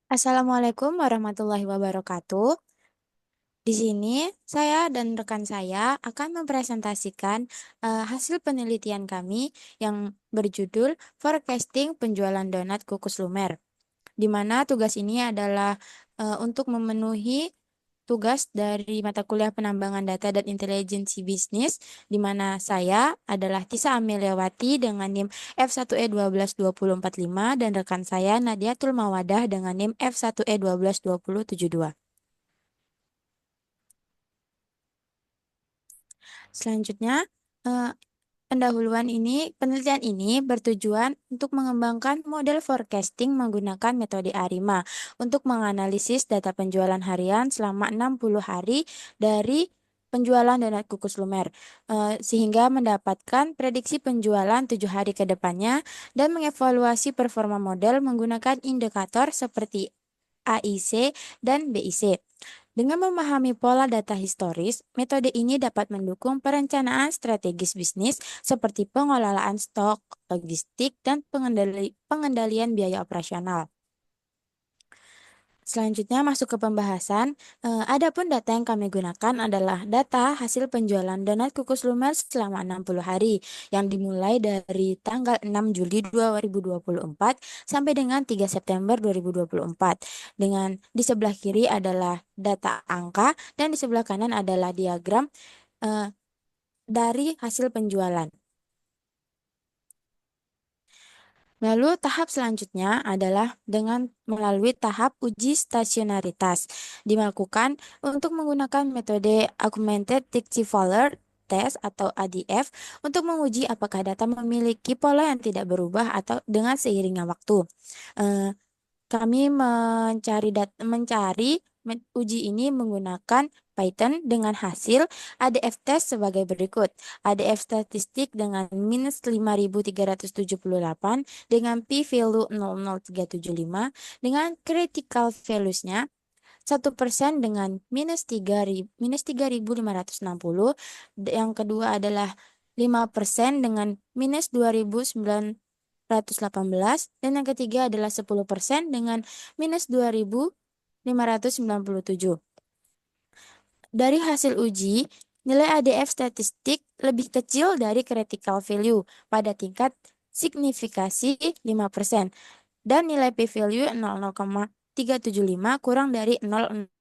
Assalamualaikum warahmatullahi wabarakatuh. Di sini saya dan rekan saya akan mempresentasikan hasil penelitian kami yang berjudul Forecasting Penjualan Donat Kukus Lumer, di mana tugas ini adalah untuk memenuhi tugas dari mata kuliah penambangan data dan intelijensi bisnis, di mana saya adalah Tisa Ameliawati dengan NIM F1E12245 dan rekan saya Nadiatul Mawadah dengan NIM F1E12272. Selanjutnya, eh, penelitian ini bertujuan untuk mengembangkan model forecasting menggunakan metode ARIMA untuk menganalisis data penjualan harian selama 60 hari dari penjualan donat kukus lumer, sehingga mendapatkan prediksi penjualan 7 hari ke depannya dan mengevaluasi performa model menggunakan indikator seperti AIC dan BIC. Dengan memahami pola data historis, metode ini dapat mendukung perencanaan strategis bisnis seperti pengelolaan stok, logistik, dan pengendalian biaya operasional. Selanjutnya masuk ke pembahasan. Adapun data yang kami gunakan adalah data hasil penjualan donat kukus lumer selama 60 hari yang dimulai dari tanggal 6 Juli 2024 sampai dengan 3 September 2024. Dengan di sebelah kiri adalah data angka dan di sebelah kanan adalah diagram eh, dari hasil penjualan. Lalu tahap selanjutnya adalah dengan melalui tahap uji stasionaritas, dilakukan untuk menggunakan metode Augmented Dictive-Failure Test atau ADF untuk menguji apakah data memiliki pola yang tidak berubah atau dengan seiringnya waktu. Eh, Kami uji ini menggunakan Python dengan hasil ADF test sebagai berikut. ADF statistik dengan minus 5.378 dengan p-value 0,0375 dengan critical values-nya 1% dengan minus 3.560. Yang kedua adalah 5% dengan minus 2.918. Dan yang ketiga adalah 10% dengan minus 2.597. Dari hasil uji, nilai ADF statistik lebih kecil dari critical value pada tingkat signifikasi 5% dan nilai p-value 0,375 kurang dari 0,05.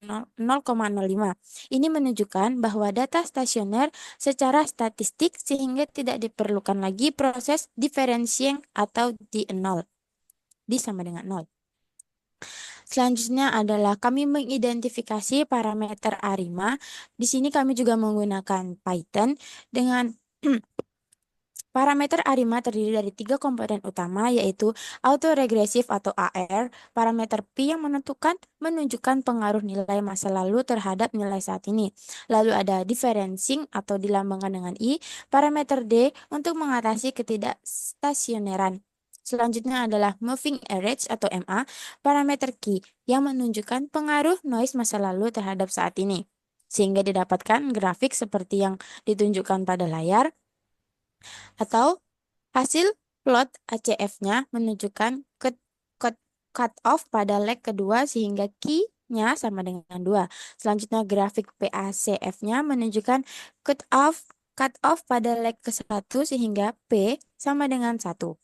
Ini menunjukkan bahwa data stasioner secara statistik sehingga tidak diperlukan lagi proses differentiation atau di sama dengan 0. Selanjutnya adalah kami mengidentifikasi parameter ARIMA. Di sini kami juga menggunakan Python dengan parameter ARIMA terdiri dari 3 komponen utama, yaitu autoregresif atau AR, parameter P yang menunjukkan pengaruh nilai masa lalu terhadap nilai saat ini. Lalu ada differencing atau dilambangkan dengan I, parameter D untuk mengatasi ketidakstasioneran. Selanjutnya adalah moving average atau MA, parameter Q yang menunjukkan pengaruh noise masa lalu terhadap saat ini. Sehingga didapatkan grafik seperti yang ditunjukkan pada layar, atau hasil plot ACF-nya menunjukkan cut off pada leg kedua sehingga key-nya sama dengan 2. Selanjutnya grafik PACF-nya menunjukkan cut off pada leg ke-1 sehingga P sama dengan 1.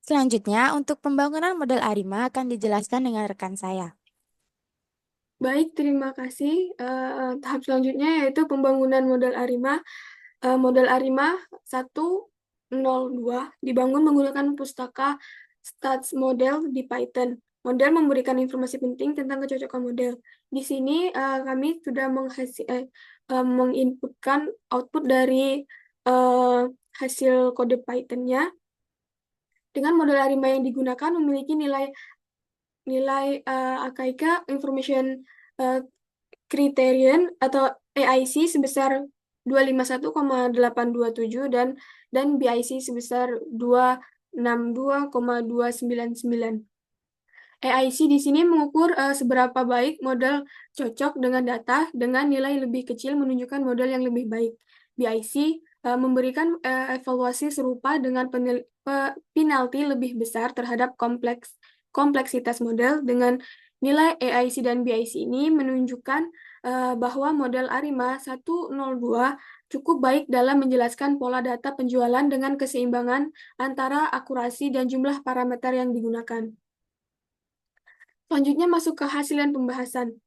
Selanjutnya, untuk pembangunan model ARIMA akan dijelaskan dengan rekan saya. Baik, terima kasih. Tahap selanjutnya yaitu pembangunan model ARIMA. Model ARIMA 102 dibangun menggunakan pustaka Stats Model di Python. Model memberikan informasi penting tentang kecocokan model. Di sini kami sudah menginputkan output dari eh, hasil kode Python-nya. Dengan model ARIMA yang digunakan memiliki nilai AKIK Information eh, Criterion atau AIC sebesar 251,827 dan BIC sebesar 262,299. AIC di sini mengukur seberapa baik model cocok dengan data dengan nilai lebih kecil menunjukkan model yang lebih baik. BIC memberikan evaluasi serupa dengan penalti lebih besar terhadap kompleksitas model dengan nilai AIC dan BIC ini menunjukkan bahwa model ARIMA 102 cukup baik dalam menjelaskan pola data penjualan dengan keseimbangan antara akurasi dan jumlah parameter yang digunakan. Selanjutnya masuk ke hasil dan pembahasan.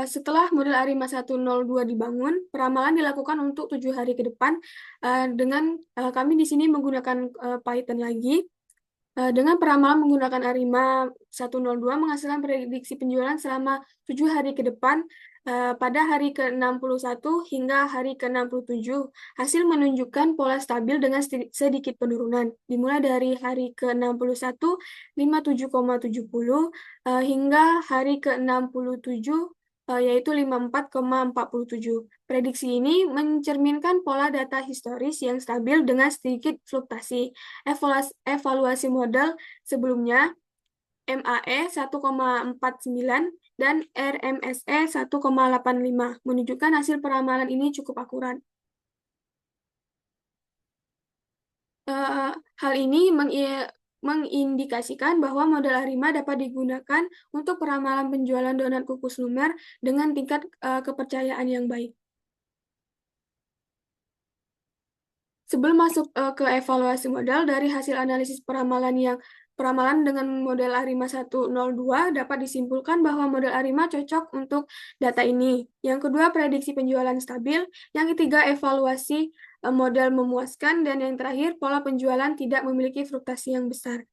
Setelah model ARIMA 102 dibangun, peramalan dilakukan untuk 7 hari ke depan dengan kami di sini menggunakan Python lagi. Dengan peramalan menggunakan ARIMA 102 menghasilkan prediksi penjualan selama 7 hari ke depan pada hari ke-61 hingga hari ke-67. Hasil menunjukkan pola stabil dengan sedikit penurunan. Dimulai dari hari ke-61, 57,70 hingga hari ke-67 yaitu 54,47. Prediksi ini mencerminkan pola data historis yang stabil dengan sedikit fluktuasi. Evaluasi model sebelumnya MAE 1,49 dan RMSE 1,85 menunjukkan hasil peramalan ini cukup akurat. Hal ini mengindikasikan bahwa model ARIMA dapat digunakan untuk peramalan penjualan donat kukus lumer dengan tingkat kepercayaan yang baik. Sebelum masuk ke evaluasi modal, dari hasil analisis peramalan dengan model ARIMA 102 dapat disimpulkan bahwa model ARIMA cocok untuk data ini. Yang kedua, prediksi penjualan stabil. Yang ketiga, evaluasi model memuaskan. Dan yang terakhir, pola penjualan tidak memiliki fluktuasi yang besar.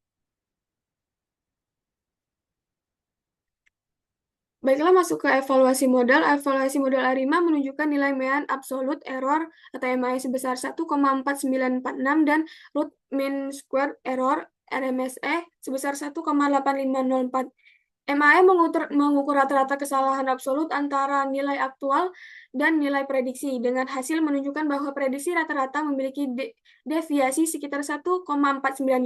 Baiklah, masuk ke evaluasi modal. Evaluasi modal ARIMA menunjukkan nilai mean absolute error atau MAE sebesar 1,4946 dan root mean square error RMSE sebesar 1,8504. MAE mengukur rata-rata kesalahan absolut antara nilai aktual dan nilai prediksi, dengan hasil menunjukkan bahwa prediksi rata-rata memiliki deviasi sekitar 1,49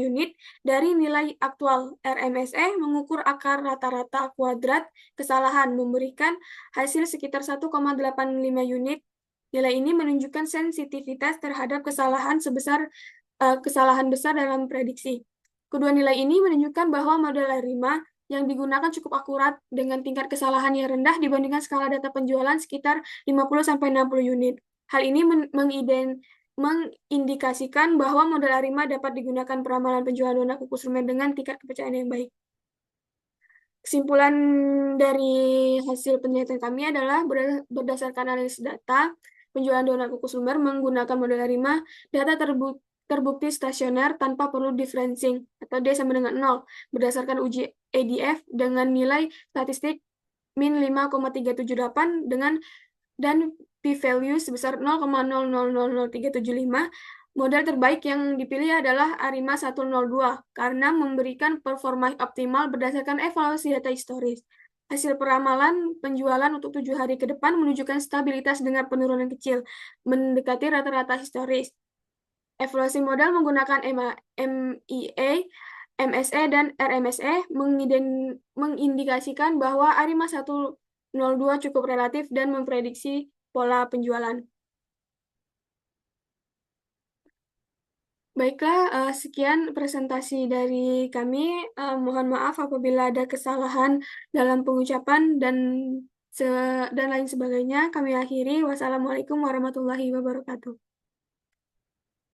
unit dari nilai aktual. RMSE mengukur akar rata-rata kuadrat kesalahan, memberikan hasil sekitar 1,85 unit. Nilai ini menunjukkan sensitivitas terhadap kesalahan besar dalam prediksi. Kedua nilai ini menunjukkan bahwa model ARIMA yang digunakan cukup akurat dengan tingkat kesalahan yang rendah dibandingkan skala data penjualan sekitar 50-60 unit. Hal ini mengindikasikan bahwa model ARIMA dapat digunakan peramalan penjualan donat kukus lumer dengan tingkat kepercayaan yang baik. Kesimpulan dari hasil penelitian kami adalah berdasarkan analisis data, penjualan donat kukus lumer menggunakan model ARIMA, data terbukti stasioner tanpa perlu differencing atau D sama dengan 0 berdasarkan uji ADF dengan nilai statistik min 5,378 dan p-value sebesar 0,000375. Model terbaik yang dipilih adalah ARIMA 102 karena memberikan performa optimal berdasarkan evaluasi data historis. Hasil peramalan penjualan untuk 7 hari ke depan menunjukkan stabilitas dengan penurunan kecil, mendekati rata-rata historis. Evaluasi modal menggunakan MIA, MSE, dan RMSE mengindikasikan bahwa ARIMA 102 cukup relatif dan memprediksi pola penjualan. Baiklah, sekian presentasi dari kami. Mohon maaf apabila ada kesalahan dalam pengucapan dan lain sebagainya. Kami akhiri. Wassalamualaikum warahmatullahi wabarakatuh.